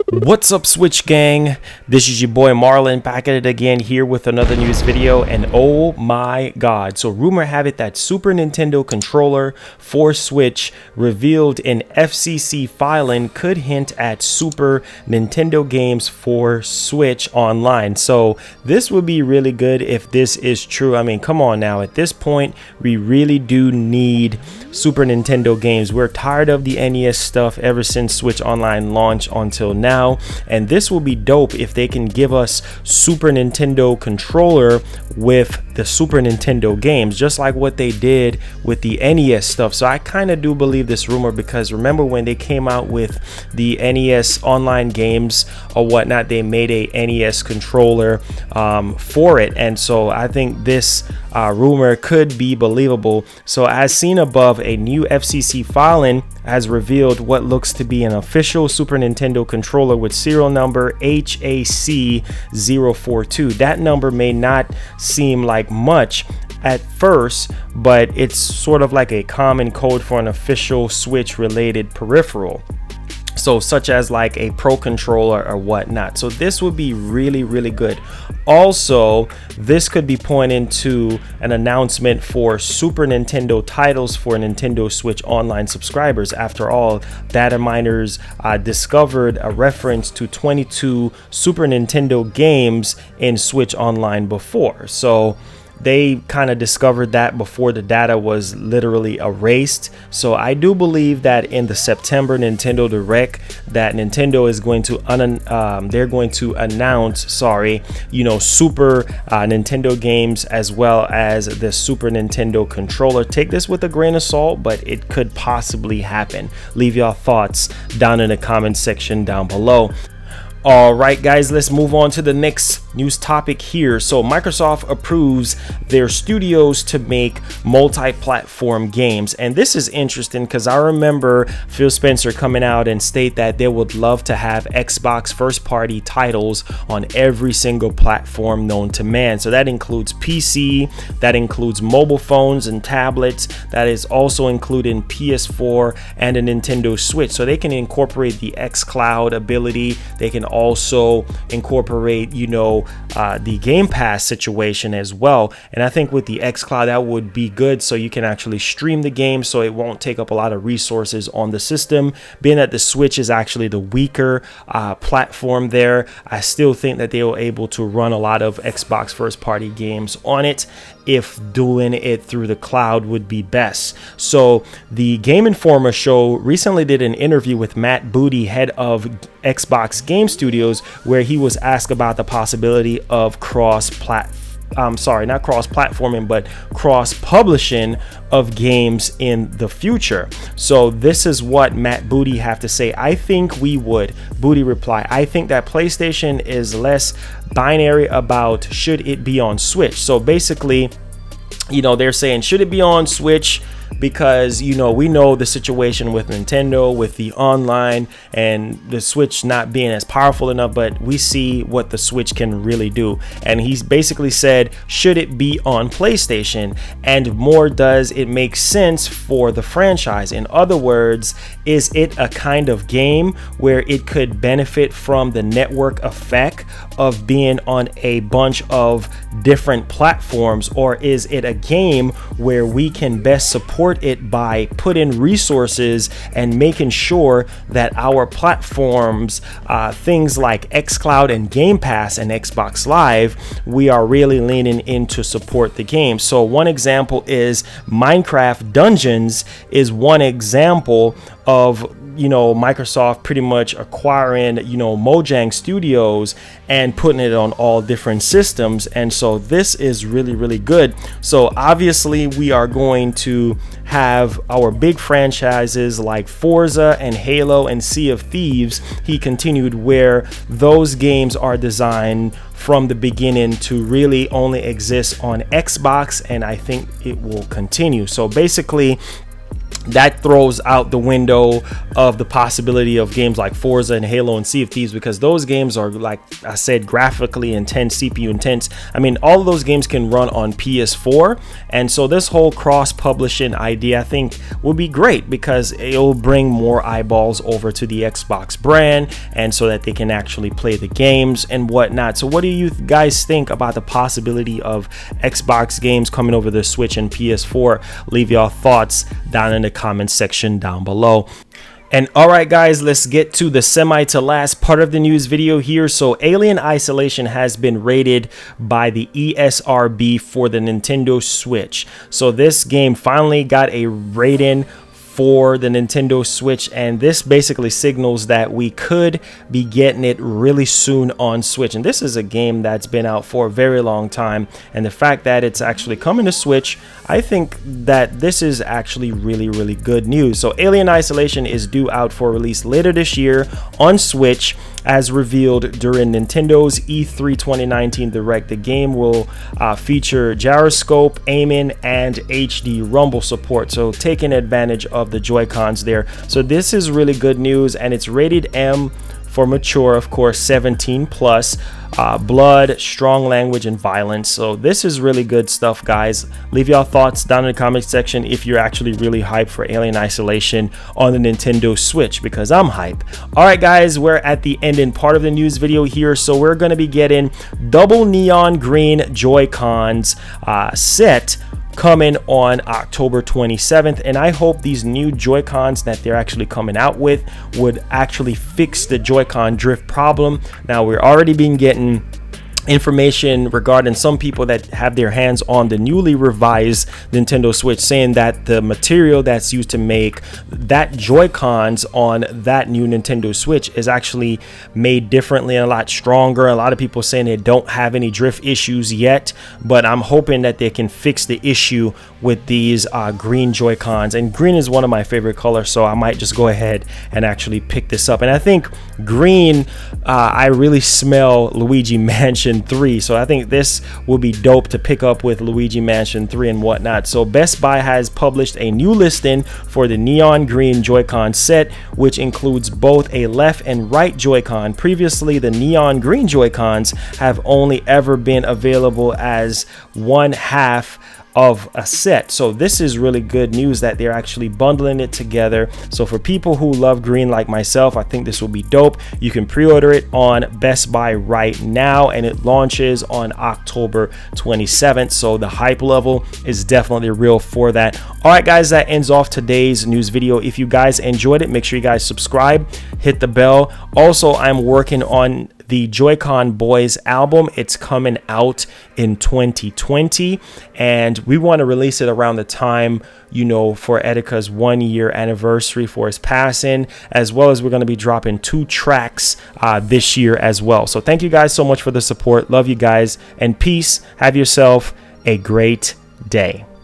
What's up, Switch gang? This is your boy Marlon back at it again here with another news video, and oh my god, so rumor have it that Super Nintendo controller for Switch revealed in FCC filing could hint at Super Nintendo games for Switch online. So this would be really good if this is true. I mean, come on now, at this point we really do need Super Nintendo games. We're tired of the NES stuff ever since Switch Online launched until now, and this will be dope if they can give us Super Nintendo controller with the Super Nintendo games, just like what they did with the NES stuff. So I kind of do believe this rumor, because remember when they came out with the NES online games or whatnot, they made a NES controller for it, and so I think this rumor could be believable. So as seen above, a new FCC filing has revealed what looks to be an official Super Nintendo controller with serial number HAC042. That number may not seem like much at first, but it's sort of like a common code for an official Switch related peripheral, so such as like a Pro controller or whatnot. So this would be really good. Also, this could be pointing to an announcement for Super Nintendo titles for Nintendo Switch Online subscribers. After all, data miners discovered a reference to 22 Super Nintendo games in Switch Online before. So they kind of discovered that before the data was literally erased. So I do believe that in the September Nintendo Direct that Nintendo is going to they're going to announce Super Nintendo games as well as the Super Nintendo controller. Take this with a grain of salt, but it could possibly happen. Leave your thoughts down in the comment section down below. All right, guys, let's move on to the next news topic here. So Microsoft approves their studios to make multi-platform games, and this is interesting because I remember Phil Spencer coming out and state that they would love to have Xbox first-party titles on every single platform known to man. So that includes PC, that includes mobile phones and tablets, that is also including PS4 and a Nintendo Switch. So they can incorporate the xCloud ability. They can also incorporate the Game Pass situation as well, and I think with the xCloud that would be good, so you can actually stream the game, so it won't take up a lot of resources on the system. Being that the Switch is actually the weaker platform there, I still think that they were able to run a lot of Xbox first party games on it, if doing it through the cloud would be best. So the Game Informer show recently did an interview with Matt Booty, head of Xbox Game Studios, where he was asked about the possibility of cross-platforming, but cross-publishing of games in the future. So this is what Matt Booty have to say. I think we would. Booty reply, I think that PlayStation is less binary about should it be on Switch. So basically, they're saying, should it be on Switch? Because we know the situation with Nintendo with the online and the Switch not being as powerful enough, but we see what the Switch can really do. And he's basically said, should it be on PlayStation? And more, does it make sense for the franchise? In other words, is it a kind of game where it could benefit from the network effect of being on a bunch of different platforms, or is it a game where we can best support it by putting resources and making sure that our platforms, things like xCloud and Game Pass and Xbox Live, we are really leaning in to support the game. So one example is Minecraft Dungeons is one example of Microsoft pretty much acquiring Mojang Studios and putting it on all different systems, and so this is really good. So obviously we are going to have our big franchises like Forza and Halo and Sea of Thieves, he continued, where those games are designed from the beginning to really only exist on Xbox, and I think it will continue. So basically that throws out the window of the possibility of games like Forza and Halo and Sea of Thieves, because those games are, like I said, graphically intense, CPU intense. I mean, all of those games can run on PS4, and so this whole cross-publishing idea, I think, will be great because it'll bring more eyeballs over to the Xbox brand, and so that they can actually play the games and whatnot. So what do you guys think about the possibility of Xbox games coming over the Switch and PS4? Leave your thoughts down in the comment section down below. And all right, guys, let's get to the semi to last part of the news video here. So Alien Isolation has been rated by the ESRB for the Nintendo Switch. So this game finally got a rating for the Nintendo Switch, and this basically signals that we could be getting it really soon on Switch. And this is a game that's been out for a very long time, and the fact that it's actually coming to Switch, I think that this is actually really good news. So Alien Isolation is due out for release later this year on Switch, as revealed during Nintendo's E3 2019 Direct. The game will feature gyroscope, aiming, and HD rumble support, so taking advantage of the Joy-Cons there. So this is really good news, and it's rated M for mature, of course, 17 plus, blood, strong language, and violence. So this is really good stuff, guys. Leave your thoughts down in the comment section if you're actually really hyped for Alien Isolation on the Nintendo Switch, because I'm hyped. All right, guys, we're at the ending part of the news video here, so we're going to be getting double neon green Joy-Cons set coming on October 27th, and I hope these new Joy-Cons that they're actually coming out with would actually fix the Joy-Con drift problem. Now, we're already been getting information regarding some people that have their hands on the newly revised Nintendo Switch, saying that the material that's used to make that Joy-Cons on that new Nintendo Switch is actually made differently and a lot stronger. A lot of people saying they don't have any drift issues yet, but I'm hoping that they can fix the issue with these green Joy-Cons. And green is one of my favorite colors, so I might just go ahead and actually pick this up. And I think green, I really smell Luigi Mansion 3, so I think this will be dope to pick up with Luigi Mansion 3 and whatnot. So Best Buy has published a new listing for the neon green Joy-Con set, which includes both a left and right Joy-Con. Previously, the neon green Joy-Cons have only ever been available as one half of a set. So this is really good news that they're actually bundling it together. So for people who love green like myself, I think this will be dope. You can pre-order it on Best Buy right now, and it launches on October 27th. So the hype level is definitely real for that. All right, guys, that ends off today's news video. If you guys enjoyed it, make sure you guys subscribe, hit the bell. Also, I'm working on the Joy-Con Boys album. It's coming out in 2020, and we want to release it around the time, you know, for Etika's 1-year anniversary for his passing, as well as we're going to be dropping 2 tracks this year as well. So thank you guys so much for the support. Love you guys, and peace. Have yourself a great day.